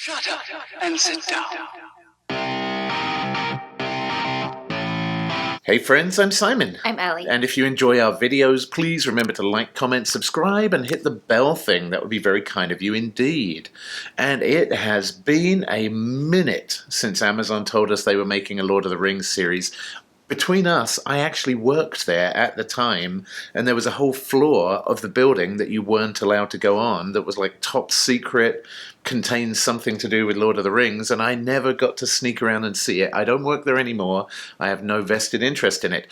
Shut up and sit down. Hey friends, I'm Simon. I'm Ellie. And if you enjoy our videos, please remember to like, comment, subscribe, and hit the bell thing. That would be very kind of you indeed. And it has been a minute since Amazon told us they were making a Lord of the Rings series. Between us, I actually worked there at the time, and there was a whole floor of the building that you weren't allowed to go on that was like top secret, contained something to do with Lord of the Rings, and I never got to sneak around and see it. I don't work there anymore. I have no vested interest in it.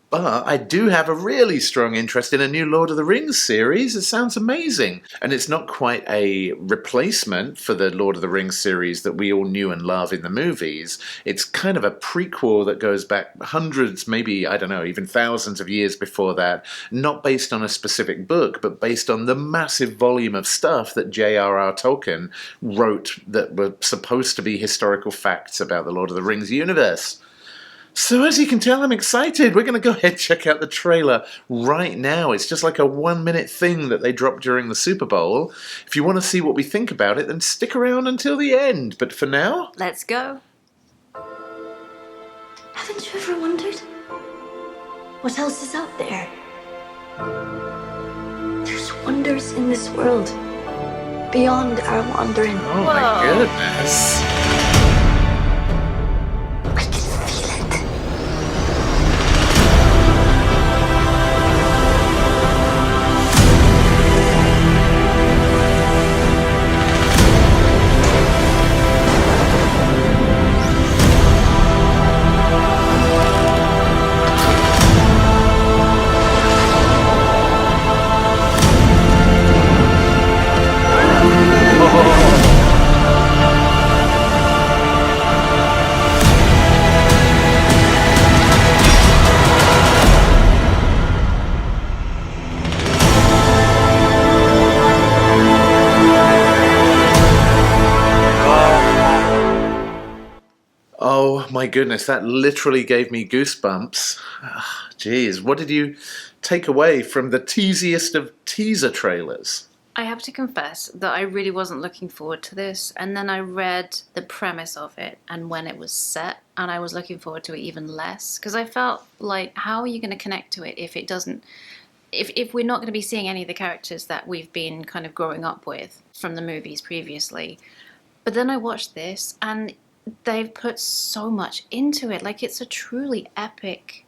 But I do have a really strong interest in a new Lord of the Rings series. It sounds amazing. And it's not quite a replacement for the Lord of the Rings series that we all knew and love in the movies. It's kind of a prequel that goes back hundreds, maybe, I don't know, even thousands of years before that. Not based on a specific book, but based on the massive volume of stuff that J.R.R. Tolkien wrote that were supposed to be historical facts about the Lord of the Rings universe. So as you can tell, I'm excited. We're going to go ahead and check out the trailer right now. It's just like a 1-minute thing that they dropped during the Super Bowl. If you want to see what we think about it, then stick around until the end. But for now, Let's go. Haven't you ever wondered what else is out there? There's wonders in this world beyond our wandering. oh my goodness. I can feel it. Oh my goodness, that literally gave me goosebumps. Jeez, what did you take away from the teasiest of teaser trailers? I have to confess that I really wasn't looking forward to this, and then I read the premise of it and when it was set, and I was looking forward to it even less, because I felt like, how are you going to connect to it if it doesn't, if we're not going to be seeing any of the characters that we've been kind of growing up with from the movies previously. But then I watched this, and they've put so much into it. Like, it's a truly epic,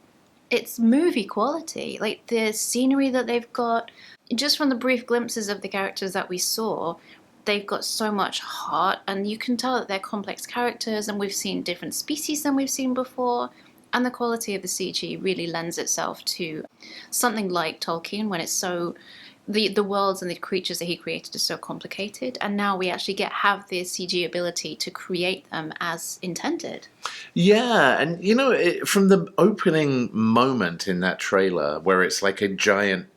it's movie quality. Like, the scenery that they've got, just from the brief glimpses of the characters that we saw, they've got so much heart, and you can tell that they're complex characters, and we've seen different species than we've seen before, and the quality of the CG really lends itself to something like Tolkien, when it's so, the worlds and the creatures that he created are so complicated, and now we actually have the CG ability to create them as intended. Yeah, and you know, from the opening moment in that trailer, where it's like a giant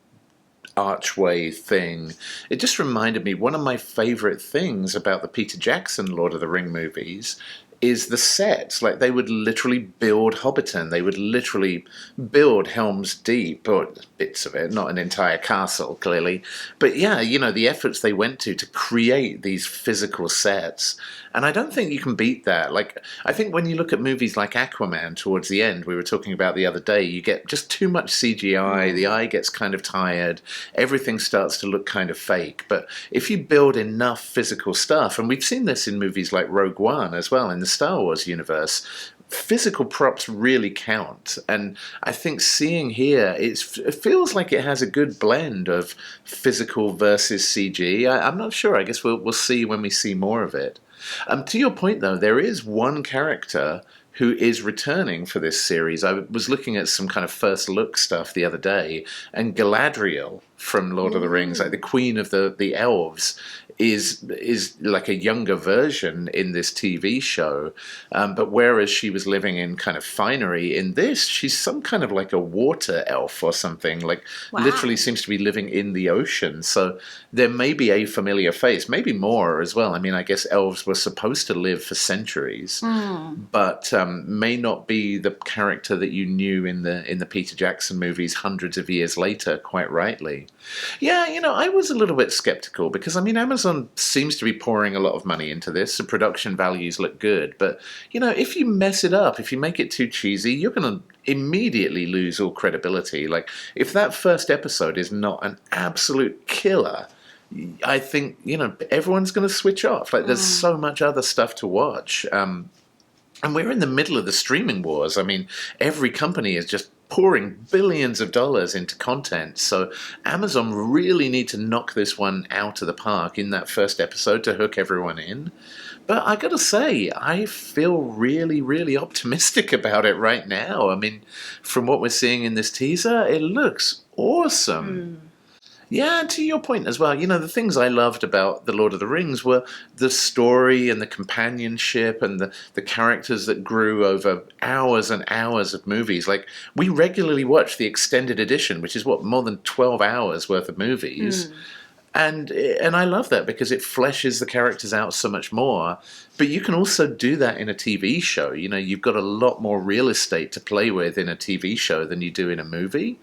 archway thing, it just reminded me, one of my favorite things about the Peter Jackson Lord of the Ring movies is the sets. Like, they would literally build Hobbiton, they would literally build Helm's Deep, or bits of it, not an entire castle, clearly. But yeah, you know, the efforts they went to create these physical sets. And I don't think you can beat that. Like, I think when you look at movies like Aquaman towards the end, we were talking about the other day, you get just too much CGI, the eye gets kind of tired, everything starts to look kind of fake. But if you build enough physical stuff, and we've seen this in movies like Rogue One as well, in the Star Wars universe, physical props really count. And I think seeing here, it feels like it has a good blend of physical versus CG. I'm not sure. I guess we'll see when we see more of it. To your point, though, there is one character who is returning for this series. I was looking at some kind of first look stuff the other day, and Galadriel from Lord of the Rings, like the queen of the elves, is like a younger version in this TV show. But whereas she was living in kind of finery, in this, she's some kind of like a water elf or something, like literally seems to be living in the ocean. So there may be a familiar face, maybe more as well. I mean, I guess elves were supposed to live for centuries, but may not be the character that you knew in the Peter Jackson movies hundreds of years later, quite rightly. Yeah, you know, I was a little bit skeptical because, I mean, Amazon Amazon seems to be pouring a lot of money into this. The production values look good. But, if you mess it up, if you make it too cheesy, you're going to immediately lose all credibility. Like, if that first episode is not an absolute killer, I think, everyone's going to switch off. Like, there's so much other stuff to watch. And we're in the middle of the streaming wars. I mean, every company is just pouring billions of dollars into content. So Amazon really need to knock this one out of the park in that first episode to hook everyone in. But I gotta say, I feel really, really optimistic about it right now. I mean, from what we're seeing in this teaser, it looks awesome. Yeah, and to your point as well, the things I loved about The Lord of the Rings were the story and the companionship and the characters that grew over hours and hours of movies. Like, we regularly watch the extended edition, which is, more than 12 hours worth of movies. And I love that because it fleshes the characters out so much more. But you can also do that in a TV show. You've got a lot more real estate to play with in a TV show than you do in a movie.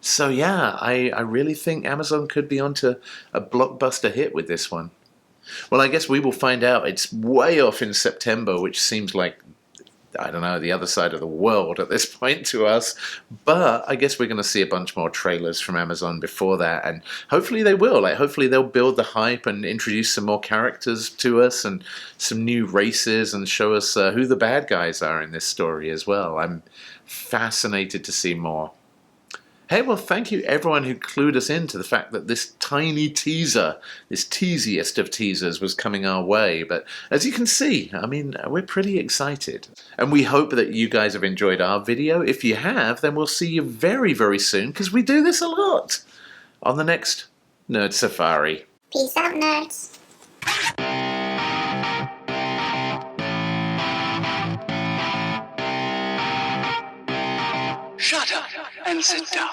So yeah, I really think Amazon could be onto a blockbuster hit with this one. Well, I guess we will find out. It's way off in September, which seems like, I don't know, the other side of the world at this point to us. But I guess we're going to see a bunch more trailers from Amazon before that. And hopefully they will. Hopefully they'll build the hype and introduce some more characters to us and some new races and show us who the bad guys are in this story as well. I'm fascinated to see more. Hey, well, thank you everyone who clued us in to the fact that this tiny teaser, this teasiest of teasers, was coming our way. But as you can see, I mean, we're pretty excited. And we hope that you guys have enjoyed our video. If you have, then we'll see you very, very soon, because we do this a lot, on the next Nerd Safari. Peace out, nerds. Shut up and sit down.